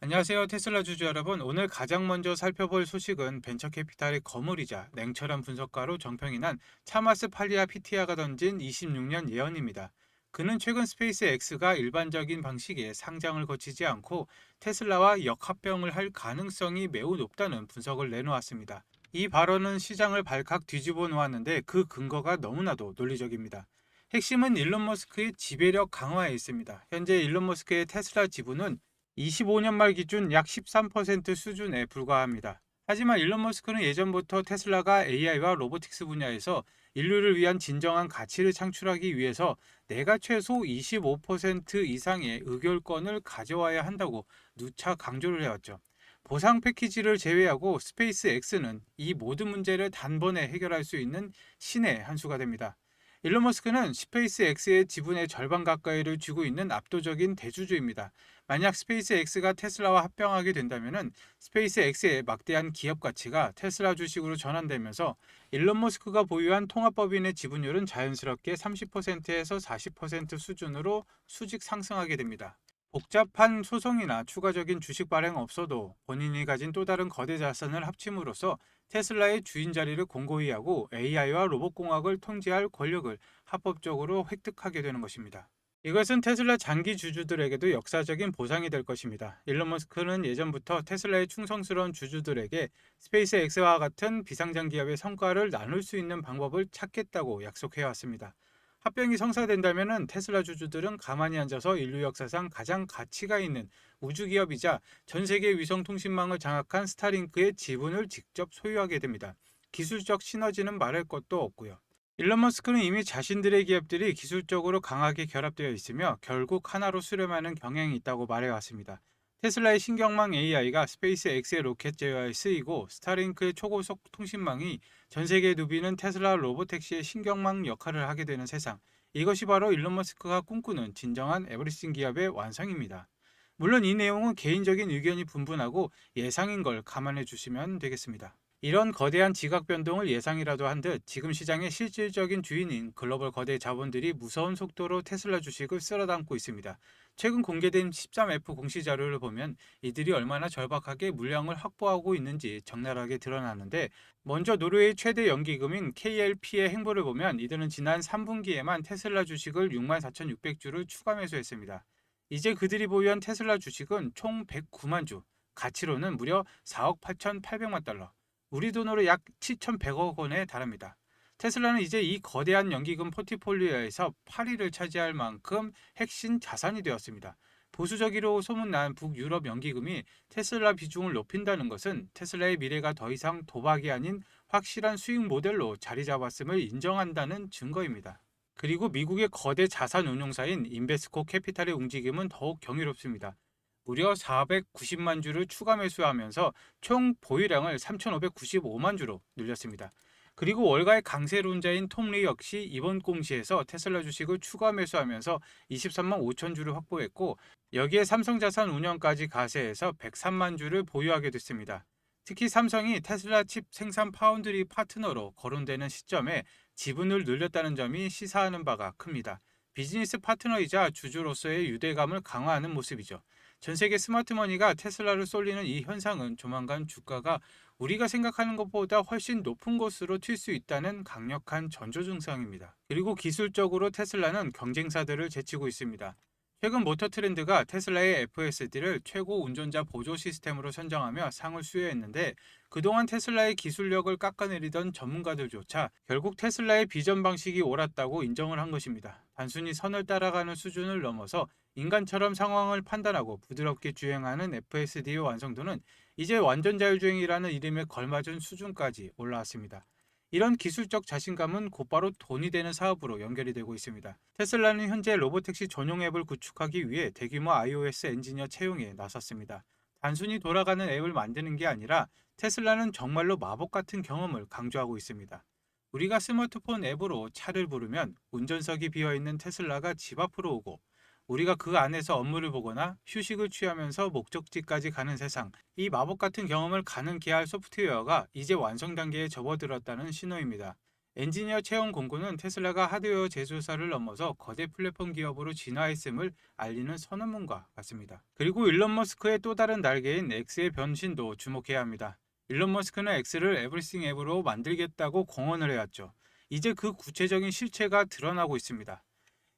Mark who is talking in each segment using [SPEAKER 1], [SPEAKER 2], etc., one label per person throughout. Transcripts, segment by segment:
[SPEAKER 1] 안녕하세요. 테슬라 주주 여러분. 오늘 가장 먼저 살펴볼 소식은 벤처캐피탈의 거물이자 냉철한 분석가로 정평이 난 차마스 팔리아 PT아가 던진 26년 예언입니다. 그는 최근 스페이스 X가 일반적인 방식의 상장을 거치지 않고 테슬라와 역합병을 할 가능성이 매우 높다는 분석을 내놓았습니다. 이 발언은 시장을 발칵 뒤집어 놓았는데 그 근거가 너무나도 논리적입니다. 핵심은 일론 머스크의 지배력 강화에 있습니다. 현재 일론 머스크의 테슬라 지분은 25년 말 기준 약 13% 수준에 불과합니다. 하지만 일론 머스크는 예전부터 테슬라가 AI와 로보틱스 분야에서 인류를 위한 진정한 가치를 창출하기 위해서 내가 최소 25% 이상의 의결권을 가져와야 한다고 누차 강조를 해왔죠. 보상 패키지를 제외하고 스페이스 X는 이 모든 문제를 단번에 해결할 수 있는 신의 한 수가 됩니다. 일론 머스크는 스페이스 X의 지분의 절반 가까이를 쥐고 있는 압도적인 대주주입니다. 만약 스페이스 X가 테슬라와 합병하게 된다면 스페이스 X의 막대한 기업 가치가 테슬라 주식으로 전환되면서 일론 머스크가 보유한 통합법인의 지분율은 자연스럽게 30%에서 40% 수준으로 수직 상승하게 됩니다. 복잡한 소송이나 추가적인 주식 발행 없어도 본인이 가진 또 다른 거대 자산을 합침으로써 테슬라의 주인 자리를 공고히 하고 AI와 로봇공학을 통제할 권력을 합법적으로 획득하게 되는 것입니다. 이것은 테슬라 장기 주주들에게도 역사적인 보상이 될 것입니다. 일론 머스크는 예전부터 테슬라의 충성스러운 주주들에게 스페이스 X와 같은 비상장 기업의 성과를 나눌 수 있는 방법을 찾겠다고 약속해왔습니다. 합병이 성사된다면 테슬라 주주들은 가만히 앉아서 인류 역사상 가장 가치가 있는 우주기업이자 전 세계 위성 통신망을 장악한 스타링크의 지분을 직접 소유하게 됩니다. 기술적 시너지는 말할 것도 없고요. 일론 머스크는 이미 자신들의 기업들이 기술적으로 강하게 결합되어 있으며 결국 하나로 수렴하는 경향이 있다고 말해왔습니다. 테슬라의 신경망 AI가 스페이스 X의 로켓 제어에 쓰이고 스타링크의 초고속 통신망이 전 세계에 누비는 테슬라 로보택시의 신경망 역할을 하게 되는 세상. 이것이 바로 일론 머스크가 꿈꾸는 진정한 에브리싱 기업의 완성입니다. 물론 이 내용은 개인적인 의견이 분분하고 예상인 걸 감안해 주시면 되겠습니다. 이런 거대한 지각 변동을 예상이라도 한 듯 지금 시장의 실질적인 주인인 글로벌 거대 자본들이 무서운 속도로 테슬라 주식을 쓸어담고 있습니다. 최근 공개된 13F 공시 자료를 보면 이들이 얼마나 절박하게 물량을 확보하고 있는지 적나라하게 드러나는데, 먼저 노르웨이 최대 연기금인 KLP의 행보를 보면 이들은 지난 3분기에만 테슬라 주식을 64,600주를 추가 매수했습니다. 이제 그들이 보유한 테슬라 주식은 총 109만 주, 가치로는 무려 4억 8,800만 달러, 우리 돈으로 약 7,100억 원에 달합니다. 테슬라는 이제 이 거대한 연기금 포트폴리오에서 8위를 차지할 만큼 핵심 자산이 되었습니다. 보수적이로 소문난 북유럽 연기금이 테슬라 비중을 높인다는 것은 테슬라의 미래가 더 이상 도박이 아닌 확실한 수익 모델로 자리 잡았음을 인정한다는 증거입니다. 그리고 미국의 거대 자산 운용사인 인베스코 캐피탈의 움직임은 더욱 경이롭습니다. 무려 490만 주를 추가 매수하면서 총 보유량을 3,595만 주로 늘렸습니다. 그리고 월가의 강세론자인 톰리 역시 이번 공시에서 테슬라 주식을 추가 매수하면서 23만 5천 주를 확보했고, 여기에 삼성자산 운영까지 가세해서 103만 주를 보유하게 됐습니다. 특히 삼성이 테슬라 칩 생산 파운드리 파트너로 거론되는 시점에 지분을 늘렸다는 점이 시사하는 바가 큽니다. 비즈니스 파트너이자 주주로서의 유대감을 강화하는 모습이죠. 전 세계 스마트머니가 테슬라를 쏠리는 이 현상은 조만간 주가가 우리가 생각하는 것보다 훨씬 높은 곳으로 튈 수 있다는 강력한 전조 증상입니다. 그리고 기술적으로 테슬라는 경쟁사들을 제치고 있습니다. 최근 모터트렌드가 테슬라의 FSD를 최고 운전자 보조 시스템으로 선정하며 상을 수여했는데, 그동안 테슬라의 기술력을 깎아내리던 전문가들조차 결국 테슬라의 비전 방식이 옳았다고 인정을 한 것입니다. 단순히 선을 따라가는 수준을 넘어서 인간처럼 상황을 판단하고 부드럽게 주행하는 FSD의 완성도는 이제 완전 자율주행이라는 이름에 걸맞은 수준까지 올라왔습니다. 이런 기술적 자신감은 곧바로 돈이 되는 사업으로 연결이 되고 있습니다. 테슬라는 현재 로보택시 전용 앱을 구축하기 위해 대규모 iOS 엔지니어 채용에 나섰습니다. 단순히 돌아가는 앱을 만드는 게 아니라 테슬라는 정말로 마법 같은 경험을 강조하고 있습니다. 우리가 스마트폰 앱으로 차를 부르면 운전석이 비어있는 테슬라가 집 앞으로 오고, 우리가 그 안에서 업무를 보거나 휴식을 취하면서 목적지까지 가는 세상, 이 마법 같은 경험을 가능케 할 소프트웨어가 이제 완성 단계에 접어들었다는 신호입니다. 엔지니어 채용 공고는 테슬라가 하드웨어 제조사를 넘어서 거대 플랫폼 기업으로 진화했음을 알리는 선언문과 같습니다. 그리고 일론 머스크의 또 다른 날개인 X의 변신도 주목해야 합니다. 일론 머스크는 X를 에브리싱 앱으로 만들겠다고 공언을 해왔죠. 이제 그 구체적인 실체가 드러나고 있습니다.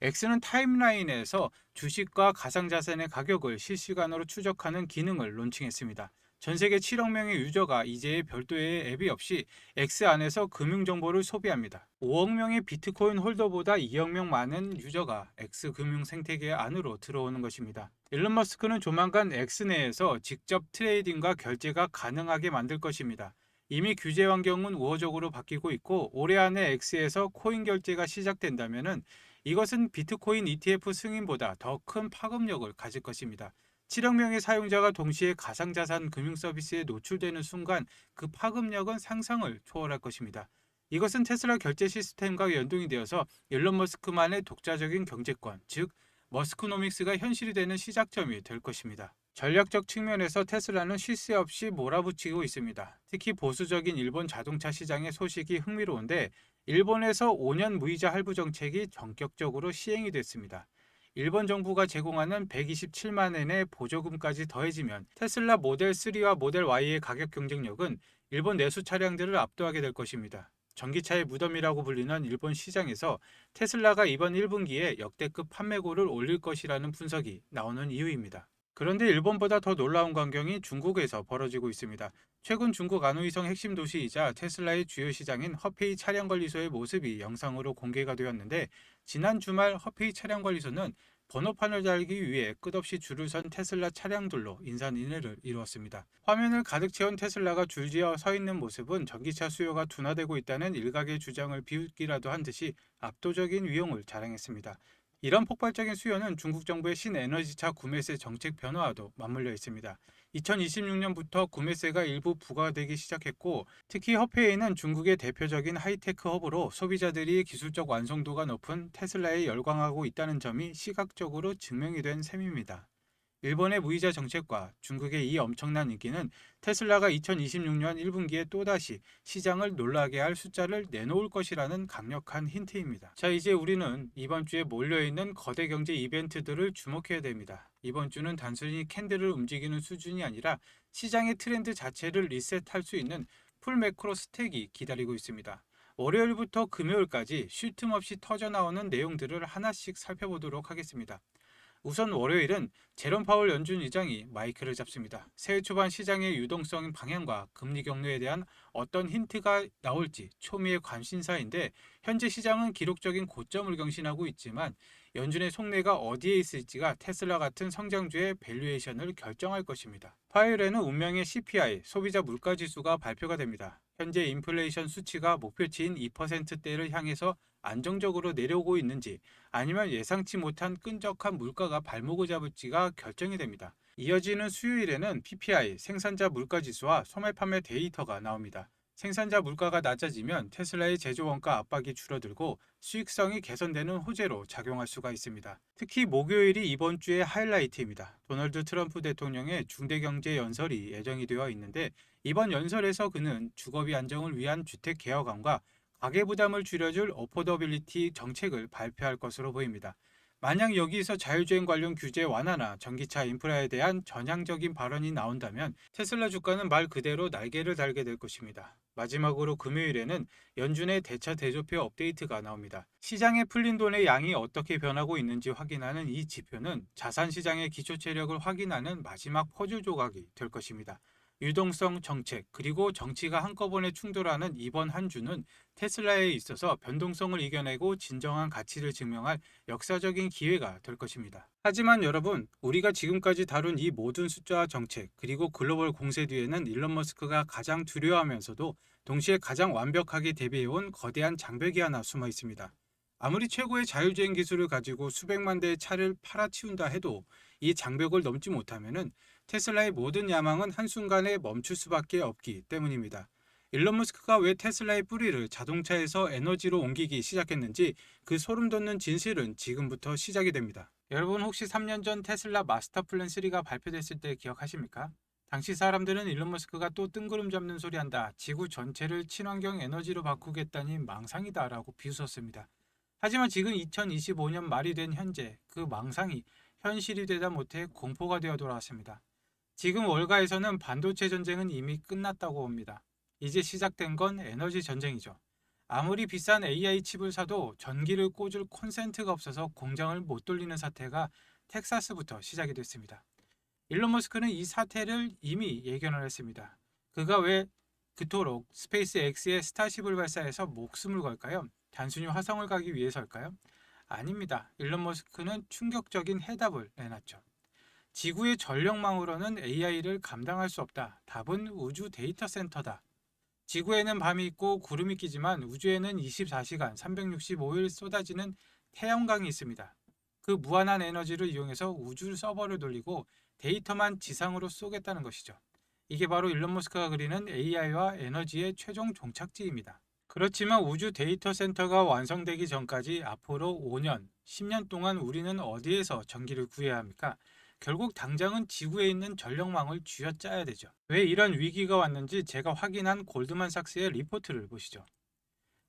[SPEAKER 1] X는 타임라인에서 주식과 가상자산의 가격을 실시간으로 추적하는 기능을 론칭했습니다. 전 세계 7억 명의 유저가 이제 별도의 앱이 없이 X 안에서 금융정보를 소비합니다. 5억 명의 비트코인 홀더보다 2억 명 많은 유저가 X 금융 생태계 안으로 들어오는 것입니다. 일론 머스크는 조만간 X 내에서 직접 트레이딩과 결제가 가능하게 만들 것입니다. 이미 규제 환경은 우호적으로 바뀌고 있고 올해 안에 X에서 코인 결제가 시작된다면 이것은 비트코인 ETF 승인보다 더 큰 파급력을 가질 것입니다. 7억 명의 사용자가 동시에 가상자산 금융 서비스에 노출되는 순간 그 파급력은 상상을 초월할 것입니다. 이것은 테슬라 결제 시스템과 연동이 되어서 일론 머스크만의 독자적인 경제권, 즉 머스크노믹스가 현실이 되는 시작점이 될 것입니다. 전략적 측면에서 테슬라는 쉴 새 없이 몰아붙이고 있습니다. 특히 보수적인 일본 자동차 시장의 소식이 흥미로운데 일본에서 5년 무이자 할부 정책이 전격적으로 시행이 됐습니다. 일본 정부가 제공하는 127만 엔의 보조금까지 더해지면 테슬라 모델 3와 모델 Y의 가격 경쟁력은 일본 내수 차량들을 압도하게 될 것입니다. 전기차의 무덤이라고 불리는 일본 시장에서 테슬라가 이번 1분기에 역대급 판매고를 올릴 것이라는 분석이 나오는 이유입니다. 그런데 일본보다 더 놀라운 광경이 중국에서 벌어지고 있습니다. 최근 중국 안후이성 핵심 도시이자 테슬라의 주요 시장인 허페이 차량관리소의 모습이 영상으로 공개가 되었는데 지난 주말 허페이 차량관리소는 번호판을 달기 위해 끝없이 줄을 선 테슬라 차량들로 인산인해를 이루었습니다. 화면을 가득 채운 테슬라가 줄지어 서 있는 모습은 전기차 수요가 둔화되고 있다는 일각의 주장을 비웃기라도 한 듯이 압도적인 위용을 자랑했습니다. 이런 폭발적인 수요는 중국 정부의 신에너지차 구매세 정책 변화와도 맞물려 있습니다. 2026년부터 구매세가 일부 부과되기 시작했고 특히 허페이는 중국의 대표적인 하이테크 허브로 소비자들이 기술적 완성도가 높은 테슬라에 열광하고 있다는 점이 시각적으로 증명이 된 셈입니다. 일본의 무이자 정책과 중국의 이 엄청난 인기는 테슬라가 2026년 1분기에 또다시 시장을 놀라게 할 숫자를 내놓을 것이라는 강력한 힌트입니다. 자, 이제 우리는 이번 주에 몰려있는 거대 경제 이벤트들을 주목해야 됩니다. 이번 주는 단순히 캔들을 움직이는 수준이 아니라 시장의 트렌드 자체를 리셋할 수 있는 풀 매크로 스택이 기다리고 있습니다. 월요일부터 금요일까지 쉴 틈 없이 터져나오는 내용들을 하나씩 살펴보도록 하겠습니다. 우선 월요일은 제롬 파월 연준 의장이 마이크를 잡습니다. 새해 초반 시장의 유동성 방향과 금리 경로에 대한 어떤 힌트가 나올지 초미의 관심사인데 현재 시장은 기록적인 고점을 경신하고 있지만 연준의 속내가 어디에 있을지가 테슬라 같은 성장주의 밸류에이션을 결정할 것입니다. 화요일에는 운명의 CPI, 소비자 물가지수가 발표가 됩니다. 현재 인플레이션 수치가 목표치인 2%대를 향해서 안정적으로 내려오고 있는지 아니면 예상치 못한 끈적한 물가가 발목을 잡을지가 결정이 됩니다. 이어지는 수요일에는 PPI, 생산자 물가지수와 소매 판매 데이터가 나옵니다. 생산자 물가가 낮아지면 테슬라의 제조 원가 압박이 줄어들고 수익성이 개선되는 호재로 작용할 수가 있습니다. 특히 목요일이 이번 주의 하이라이트입니다. 도널드 트럼프 대통령의 중대경제 연설이 예정이 되어 있는데 이번 연설에서 그는 주거비 안정을 위한 주택 개혁안과 가계부담을 줄여줄 어포더빌리티 정책을 발표할 것으로 보입니다. 만약 여기서 자율주행 관련 규제 완화나 전기차 인프라에 대한 전향적인 발언이 나온다면 테슬라 주가는 말 그대로 날개를 달게 될 것입니다. 마지막으로 금요일에는 연준의 대차 대조표 업데이트가 나옵니다. 시장에 풀린 돈의 양이 어떻게 변하고 있는지 확인하는 이 지표는 자산 시장의 기초 체력을 확인하는 마지막 퍼즐 조각이 될 것입니다. 유동성 정책 그리고 정치가 한꺼번에 충돌하는 이번 한 주는 테슬라에 있어서 변동성을 이겨내고 진정한 가치를 증명할 역사적인 기회가 될 것입니다. 하지만 여러분, 우리가 지금까지 다룬 이 모든 숫자와 정책 그리고 글로벌 공세 뒤에는 일론 머스크가 가장 두려워하면서도 동시에 가장 완벽하게 대비해온 거대한 장벽이 하나 숨어 있습니다. 아무리 최고의 자율주행 기술을 가지고 수백만 대의 차를 팔아치운다 해도 이 장벽을 넘지 못하면은 테슬라의 모든 야망은 한순간에 멈출 수밖에 없기 때문입니다. 일론 머스크가 왜 테슬라의 뿌리를 자동차에서 에너지로 옮기기 시작했는지 그 소름 돋는 진실은 지금부터 시작이 됩니다. 여러분 혹시 3년 전 테슬라 마스터 플랜 3가 발표됐을 때 기억하십니까? 당시 사람들은 일론 머스크가 또 뜬구름 잡는 소리 한다. 지구 전체를 친환경 에너지로 바꾸겠다니 망상이다라고 비웃었습니다. 하지만 지금 2025년 말이 된 현재 그 망상이 현실이 되다 못해 공포가 되어 돌아왔습니다. 지금 월가에서는 반도체 전쟁은 이미 끝났다고 봅니다. 이제 시작된 건 에너지 전쟁이죠. 아무리 비싼 AI 칩을 사도 전기를 꽂을 콘센트가 없어서 공장을 못 돌리는 사태가 텍사스부터 시작이 됐습니다. 일론 머스크는 이 사태를 이미 예견을 했습니다. 그가 왜 그토록 스페이스 X의 스타쉽을 발사해서 목숨을 걸까요? 단순히 화성을 가기 위해서일까요? 아닙니다. 일론 머스크는 충격적인 해답을 내놨죠. 지구의 전력망으로는 AI를 감당할 수 없다. 답은 우주 데이터 센터다. 지구에는 밤이 있고 구름이 끼지만 우주에는 24시간 365일 쏟아지는 태양광이 있습니다. 그 무한한 에너지를 이용해서 우주 서버를 돌리고 데이터만 지상으로 쏘겠다는 것이죠. 이게 바로 일론 머스크가 그리는 AI와 에너지의 최종 종착지입니다. 그렇지만 우주 데이터 센터가 완성되기 전까지 앞으로 5년, 10년 동안 우리는 어디에서 전기를 구해야 합니까? 결국 당장은 지구에 있는 전력망을 쥐어짜야 되죠. 왜 이런 위기가 왔는지 제가 확인한 골드만삭스의 리포트를 보시죠.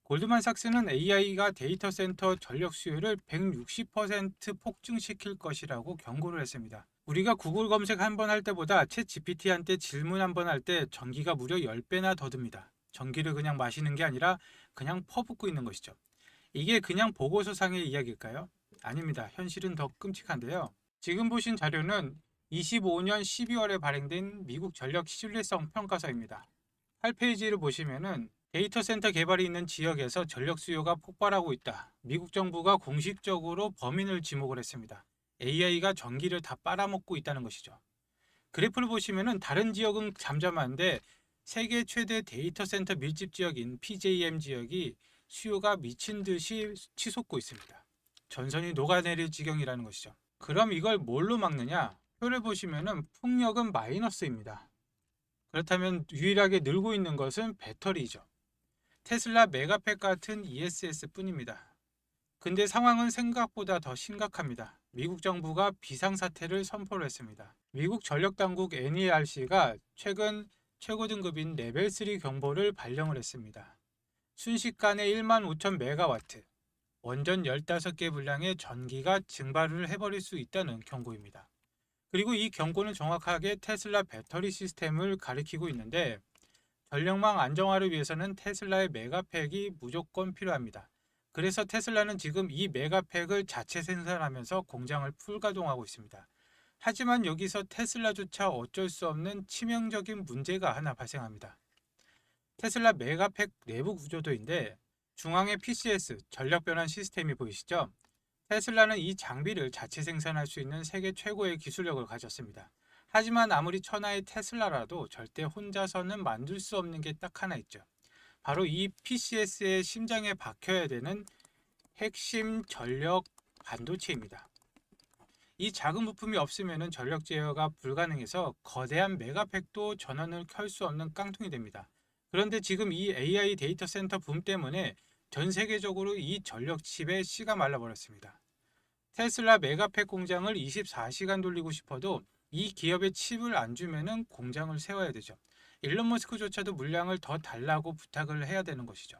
[SPEAKER 1] 골드만삭스는 AI가 데이터 센터 전력 수요를 160% 폭증시킬 것이라고 경고를 했습니다. 우리가 구글 검색 한 번 할 때보다 챗 GPT한테 질문 한 번 할 때 전기가 무려 10배나 더 듭니다. 전기를 그냥 마시는 게 아니라 그냥 퍼붓고 있는 것이죠. 이게 그냥 보고서상의 이야기일까요? 아닙니다. 현실은 더 끔찍한데요. 지금 보신 자료는 25년 12월에 발행된 미국 전력 신뢰성 평가서입니다. 8페이지를 보시면은 데이터 센터 개발이 있는 지역에서 전력 수요가 폭발하고 있다. 미국 정부가 공식적으로 범인을 지목을 했습니다. AI가 전기를 다 빨아먹고 있다는 것이죠. 그래프를 보시면은 다른 지역은 잠잠한데 세계 최대 데이터 센터 밀집 지역인 PJM 지역이 수요가 미친 듯이 치솟고 있습니다. 전선이 녹아내릴 지경이라는 것이죠. 그럼 이걸 뭘로 막느냐? 표를 보시면은 풍력은 마이너스입니다. 그렇다면 유일하게 늘고 있는 것은 배터리죠. 테슬라 메가팩 같은 ESS 뿐입니다. 근데 상황은 생각보다 더 심각합니다. 미국 정부가 비상사태를 선포를 했습니다. 미국 전력당국 NERC가 최근 최고 등급인 레벨 3 경보를 발령을 했습니다. 순식간에 1만 5천 메가와트, 원전 15개 분량의 전기가 증발을 해버릴 수 있다는 경고입니다. 그리고 이 경고는 정확하게 테슬라 배터리 시스템을 가리키고 있는데 전력망 안정화를 위해서는 테슬라의 메가팩이 무조건 필요합니다. 그래서 테슬라는 지금 이 메가팩을 자체 생산하면서 공장을 풀가동하고 있습니다. 하지만 여기서 테슬라조차 어쩔 수 없는 치명적인 문제가 하나 발생합니다. 테슬라 메가팩 내부 구조도인데 중앙에 PCS 전력 변환 시스템이 보이시죠? 테슬라는 이 장비를 자체 생산할 수 있는 세계 최고의 기술력을 가졌습니다. 하지만 아무리 천하의 테슬라라도 절대 혼자서는 만들 수 없는 게 딱 하나 있죠. 바로 이 PCS의 심장에 박혀야 되는 핵심 전력 반도체입니다. 이 작은 부품이 없으면 전력 제어가 불가능해서 거대한 메가팩도 전원을 켤 수 없는 깡통이 됩니다. 그런데 지금 이 AI 데이터 센터 붐 때문에 전 세계적으로 이 전력 칩의 씨가 말라버렸습니다. 테슬라 메가팩 공장을 24시간 돌리고 싶어도 이 기업의 칩을 안 주면은 공장을 세워야 되죠. 일론 머스크조차도 물량을 더 달라고 부탁을 해야 되는 것이죠.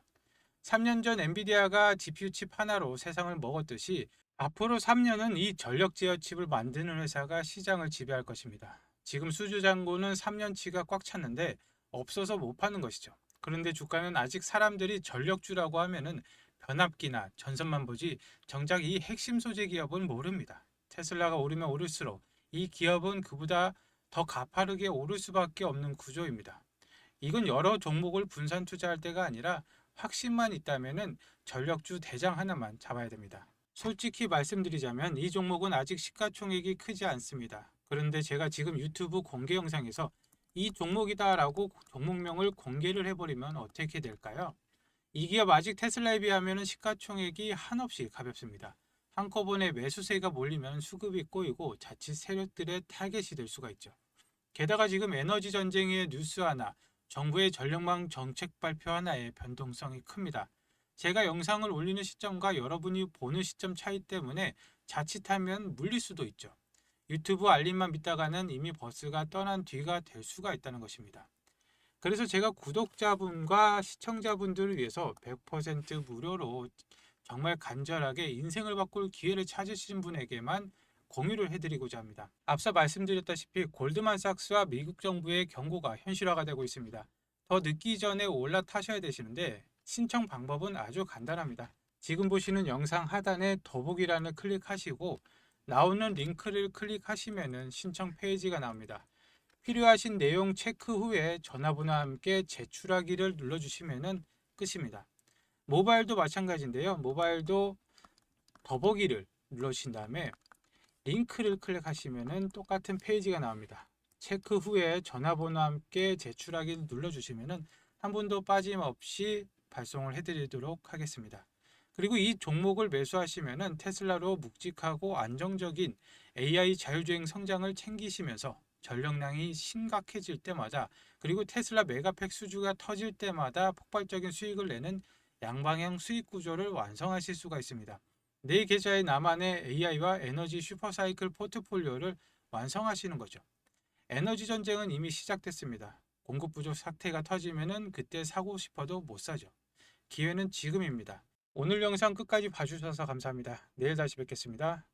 [SPEAKER 1] 3년 전 엔비디아가 GPU 칩 하나로 세상을 먹었듯이 앞으로 3년은 이 전력 제어 칩을 만드는 회사가 시장을 지배할 것입니다. 지금 수주 잔고는 3년치가 꽉 찼는데 없어서 못 파는 것이죠. 그런데 주가는 아직 사람들이 전력주라고 하면은 변압기나 전선만 보지 정작 이 핵심 소재 기업은 모릅니다. 테슬라가 오르면 오를수록 이 기업은 그보다 더 가파르게 오를 수밖에 없는 구조입니다. 이건 여러 종목을 분산 투자할 때가 아니라 확신만 있다면은 전력주 대장 하나만 잡아야 됩니다. 솔직히 말씀드리자면 이 종목은 아직 시가총액이 크지 않습니다. 그런데 제가 지금 유튜브 공개 영상에서 이 종목이다라고 종목명을 공개를 해버리면 어떻게 될까요? 이 기업 아직 테슬라에 비하면 시가총액이 한없이 가볍습니다. 한꺼번에 매수세가 몰리면 수급이 꼬이고 자칫 세력들의 타겟이 될 수가 있죠. 게다가 지금 에너지 전쟁의 뉴스 하나, 정부의 전력망 정책 발표 하나의 변동성이 큽니다. 제가 영상을 올리는 시점과 여러분이 보는 시점 차이 때문에 자칫하면 물릴 수도 있죠. 유튜브 알림만 믿다가는 이미 버스가 떠난 뒤가 될 수가 있다는 것입니다. 그래서 제가 구독자분과 시청자분들을 위해서 100% 무료로 정말 간절하게 인생을 바꿀 기회를 찾으신 분에게만 공유를 해드리고자 합니다. 앞서 말씀드렸다시피 골드만삭스와 미국 정부의 경고가 현실화가 되고 있습니다. 더 늦기 전에 올라타셔야 되시는데 신청 방법은 아주 간단합니다. 지금 보시는 영상 하단에 더보기란을 클릭하시고 나오는 링크를 클릭하시면 신청 페이지가 나옵니다. 필요하신 내용 체크 후에 전화번호와 함께 제출하기를 눌러주시면 끝입니다. 모바일도 마찬가지인데요. 모바일도 더보기를 눌러주신 다음에 링크를 클릭하시면 똑같은 페이지가 나옵니다. 체크 후에 전화번호와 함께 제출하기를 눌러주시면 한 분도 빠짐없이 발송을 해드리도록 하겠습니다. 그리고 이 종목을 매수하시면 테슬라로 묵직하고 안정적인 AI 자율주행 성장을 챙기시면서 전력량이 심각해질 때마다 그리고 테슬라 메가팩 수주가 터질 때마다 폭발적인 수익을 내는 양방향 수익 구조를 완성하실 수가 있습니다. 내 계좌에 나만의 AI와 에너지 슈퍼사이클 포트폴리오를 완성하시는 거죠. 에너지 전쟁은 이미 시작됐습니다. 공급 부족 사태가 터지면 그때 사고 싶어도 못 사죠. 기회는 지금입니다. 오늘 영상 끝까지 봐주셔서 감사합니다. 내일 다시 뵙겠습니다.